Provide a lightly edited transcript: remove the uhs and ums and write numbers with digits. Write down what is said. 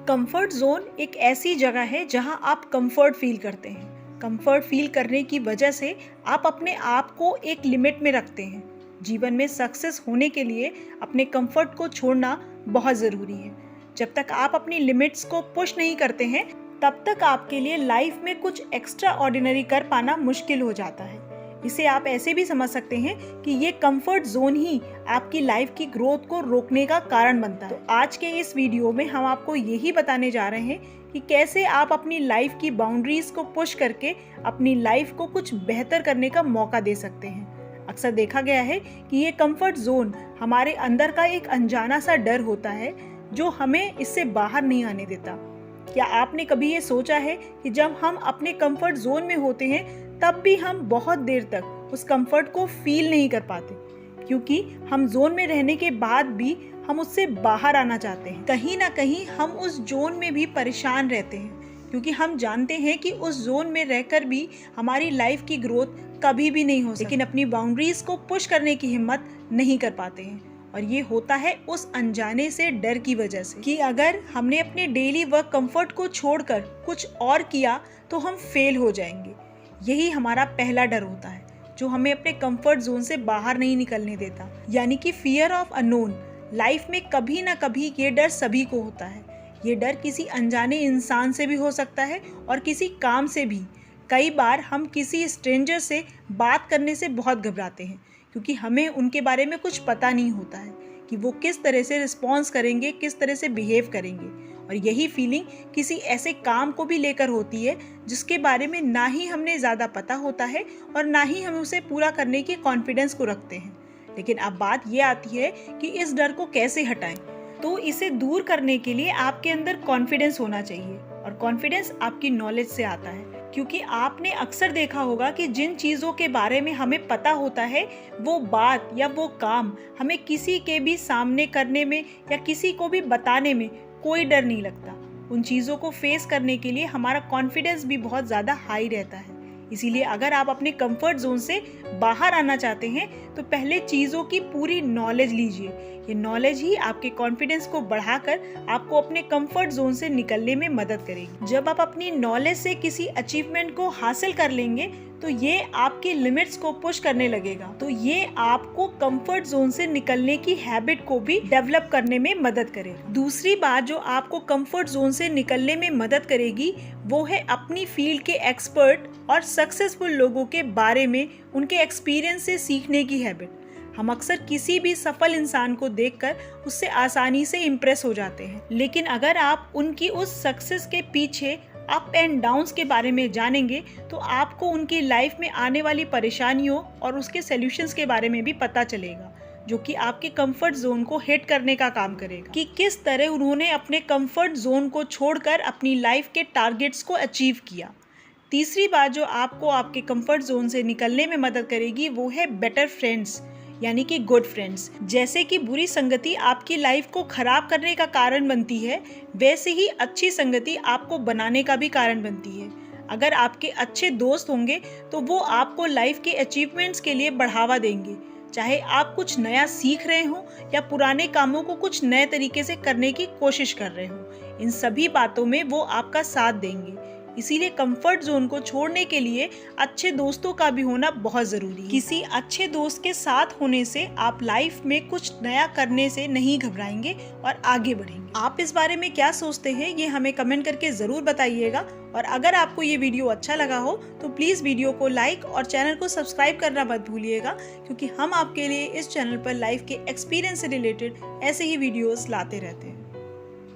Comfort zone एक ऐसी जगह है जहां आप कंफर्ट फील करते हैं। कंफर्ट फील करने की वजह से आप अपने आप को एक लिमिट में रखते हैं। जीवन में सक्सेस होने के लिए अपने कंफर्ट को छोड़ना बहुत ज़रूरी है। जब तक आप अपनी लिमिट्स को पुश नहीं करते हैं तब तक आपके लिए लाइफ में कुछ एक्स्ट्रा ऑर्डिनरी कर पाना मुश्किल हो जाता है। इसे आप ऐसे भी समझ सकते हैं कि ये कंफर्ट जोन ही आपकी लाइफ की ग्रोथ को रोकने का कारण बनता है। तो आज के इस वीडियो में हम आपको यही बताने जा रहे हैं कि कैसे आप अपनी लाइफ की बाउंड्रीज को पुश करके अपनी लाइफ को कुछ बेहतर करने का मौका दे सकते हैं। अक्सर देखा गया है कि ये कंफर्ट जोन हमारे अंदर का एक अनजाना सा डर होता है जो हमें इससे बाहर नहीं आने देता। क्या आपने कभी ये सोचा है कि जब हम अपने कंफर्ट जोन में होते हैं तब भी हम बहुत देर तक उस कंफर्ट को फील नहीं कर पाते, क्योंकि हम जोन में रहने के बाद भी हम उससे बाहर आना चाहते हैं। कहीं ना कहीं हम उस जोन में भी परेशान रहते हैं, क्योंकि हम जानते हैं कि उस जोन में रहकर भी हमारी लाइफ की ग्रोथ कभी भी नहीं हो सकती, लेकिन अपनी बाउंड्रीज को पुश करने की हिम्मत नहीं कर पाते हैं। और ये होता है उस अनजाने से डर की वजह से कि अगर हमने अपने डेली वर्क कंफर्ट को छोड़कर कुछ और किया तो हम फेल हो जाएंगे। यही हमारा पहला डर होता है जो हमें अपने कंफर्ट जोन से बाहर नहीं निकलने देता, यानी कि फियर ऑफ अननोन। लाइफ में कभी ना कभी ये डर सभी को होता है। ये डर किसी अनजाने इंसान से भी हो सकता है और किसी काम से भी। कई बार हम किसी स्ट्रेंजर से बात करने से बहुत घबराते हैं, क्योंकि हमें उनके बारे में कुछ पता नहीं होता है कि वो किस तरह से रिस्पॉन्स करेंगे, किस तरह से बिहेव करेंगे। और यही फीलिंग किसी ऐसे काम को भी लेकर होती है जिसके बारे में ना ही हमने ज़्यादा पता होता है और ना ही हम उसे पूरा करने के कॉन्फिडेंस को रखते हैं। लेकिन अब बात ये आती है कि इस डर को कैसे हटाएं। तो इसे दूर करने के लिए आपके अंदर कॉन्फिडेंस होना चाहिए, और कॉन्फिडेंस आपकी नॉलेज से आता है। क्योंकि आपने अक्सर देखा होगा कि जिन चीज़ों के बारे में हमें पता होता है वो बात या वो काम हमें किसी के भी सामने करने में या किसी को भी बताने में कोई डर नहीं लगता। उन चीज़ों को फेस करने के लिए हमारा कॉन्फिडेंस भी बहुत ज़्यादा हाई रहता है। इसीलिए अगर आप अपने कंफर्ट जोन से बाहर आना चाहते हैं तो पहले चीज़ों की पूरी नॉलेज लीजिए। ये नॉलेज ही आपके कॉन्फिडेंस को बढ़ाकर आपको अपने कंफर्ट जोन से निकलने में मदद करेगी। जब आप अपनी नॉलेज से किसी अचीवमेंट को हासिल कर लेंगे तो ये आपकी लिमिट्स को पुश करने लगेगा। तो ये आपको कंफर्ट जोन से निकलने की हैबिट को भी डेवलप करने में मदद करेगा। दूसरी बात जो आपको कंफर्ट जोन से निकलने में मदद करेगी वो है अपनी फील्ड के एक्सपर्ट और सक्सेसफुल लोगों के बारे में उनके एक्सपीरियंस से सीखने की हैबिट। हम अक्सर किसी भी सफल इंसान को देखकर उससे आसानी से इम्प्रेस हो जाते हैं, लेकिन अगर आप उनकी उस सक्सेस के पीछे अप एंड डाउन्स के बारे में जानेंगे तो आपको उनकी लाइफ में आने वाली परेशानियों और उसके सॉल्यूशंस के बारे में भी पता चलेगा, जो कि आपके कंफर्ट जोन को हिट करने का काम करेगा कि किस तरह उन्होंने अपने कंफर्ट जोन को छोड़कर अपनी लाइफ के टारगेट्स को अचीव किया। तीसरी बात जो आपको आपके कंफर्ट जोन से निकलने में मदद करेगी वो है बेटर फ्रेंड्स, यानी कि गुड फ्रेंड्स। जैसे कि बुरी संगति आपकी लाइफ को खराब करने का कारण बनती है, वैसे ही अच्छी संगति आपको बनाने का भी कारण बनती है। अगर आपके अच्छे दोस्त होंगे तो वो आपको लाइफ के अचीवमेंट्स के लिए बढ़ावा देंगे, चाहे आप कुछ नया सीख रहे हो या पुराने कामों को कुछ नए तरीके से करने की कोशिश कर रहे हो। इन सभी बातों में वो आपका साथ देंगे। इसीलिए कंफर्ट जोन को छोड़ने के लिए अच्छे दोस्तों का भी होना बहुत ज़रूरी है। किसी अच्छे दोस्त के साथ होने से आप लाइफ में कुछ नया करने से नहीं घबराएंगे और आगे बढ़ेंगे। आप इस बारे में क्या सोचते हैं ये हमें कमेंट करके ज़रूर बताइएगा। और अगर आपको ये वीडियो अच्छा लगा हो तो प्लीज़ वीडियो को लाइक और चैनल को सब्सक्राइब करना मत भूलिएगा, क्योंकि हम आपके लिए इस चैनल पर लाइफ के एक्सपीरियंस से रिलेटेड ऐसे ही वीडियोज़ लाते रहते हैं।